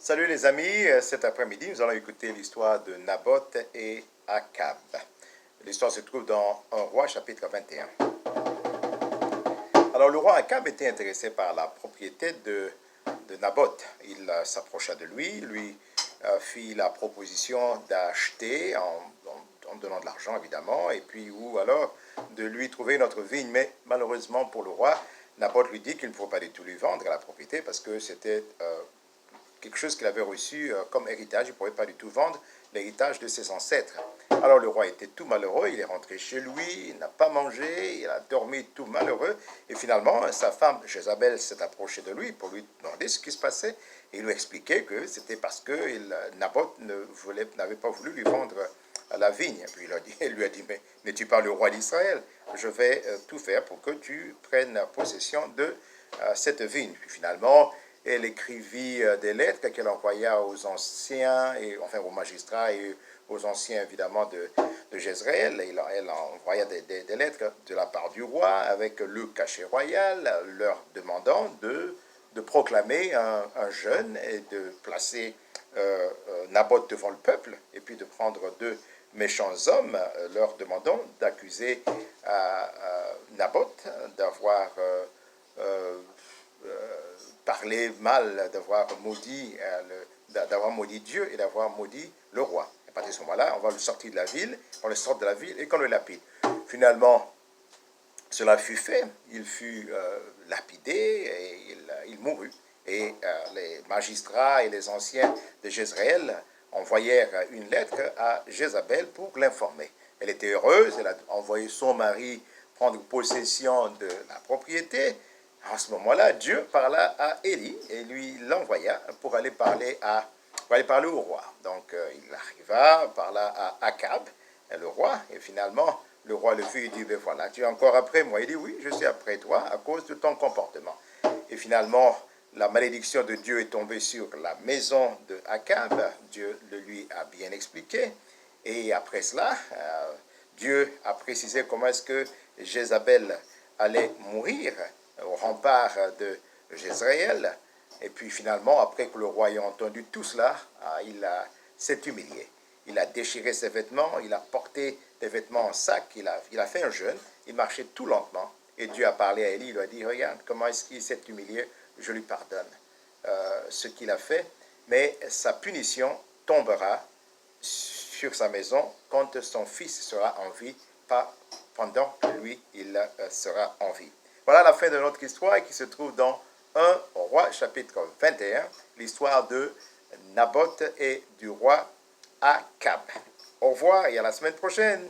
Salut les amis, cet après-midi, nous allons écouter l'histoire de Naboth et Akab. L'histoire se trouve dans 1 Roi, chapitre 21. Alors le roi Akab était intéressé par la propriété de Naboth. Il s'approcha de lui fit la proposition d'acheter en donnant de l'argent évidemment, et puis ou alors de lui trouver une autre vigne. Mais malheureusement pour le roi, Naboth lui dit qu'il ne faut pas du tout lui vendre la propriété parce que c'était quelque chose qu'il avait reçu comme héritage. Il ne pouvait pas du tout vendre l'héritage de ses ancêtres. Alors le roi était tout malheureux, il est rentré chez lui, il n'a pas mangé, il a dormi tout malheureux. Et finalement, sa femme, Jézabel, s'est approchée de lui pour lui demander ce qui se passait. Et il lui expliquait que c'était parce que Naboth n'avait pas voulu lui vendre la vigne. Puis il lui a dit, mais n'es-tu pas le roi d'Israël? Je vais tout faire pour que tu prennes possession de cette vigne. Puis finalement, elle écrivit des lettres qu'elle envoya aux anciens, aux magistrats et aux anciens évidemment de Jezreel. Elle envoya des lettres de la part du roi avec le cachet royal, leur demandant de proclamer un jeûne et de placer Naboth devant le peuple, et puis de prendre deux méchants hommes, leur demandant d'accuser Naboth d'avoir parler mal, d'avoir maudit Dieu et d'avoir maudit le roi. À partir de ce moment-là, on va le sortir de la ville, on le sort de la ville et qu'on le lapide. Finalement, cela fut fait, il fut lapidé et il mourut. Et les magistrats et les anciens de Jezreel envoyèrent une lettre à Jézabel pour l'informer. Elle était heureuse, elle a envoyé son mari prendre possession de la propriété. À ce moment-là, Dieu parla à Élie et lui l'envoya pour aller parler au roi. Donc il arriva, parla à Akab, le roi, et finalement le roi le vit et dit, ben voilà, tu es encore après moi. Il dit, oui, je suis après toi à cause de ton comportement. Et finalement, la malédiction de Dieu est tombée sur la maison de Akab. Dieu le lui a bien expliqué. Et après cela, Dieu a précisé comment est-ce que Jézabel allait mourir au rempart de Jezreel. Et puis finalement, après que le roi ait entendu tout cela, il s'est humilié. Il a déchiré ses vêtements, il a porté des vêtements en sac, il a fait un jeûne, il marchait tout lentement. Et Dieu a parlé à Élie, il lui a dit, regarde comment est-ce qu'il s'est humilié, je lui pardonne ce qu'il a fait, mais sa punition tombera sur sa maison quand son fils sera en vie, pas pendant que lui, il sera en vie. Voilà la fin de notre histoire qui se trouve dans 1 Roi chapitre 21, l'histoire de Naboth et du roi Akab. Au revoir et à la semaine prochaine.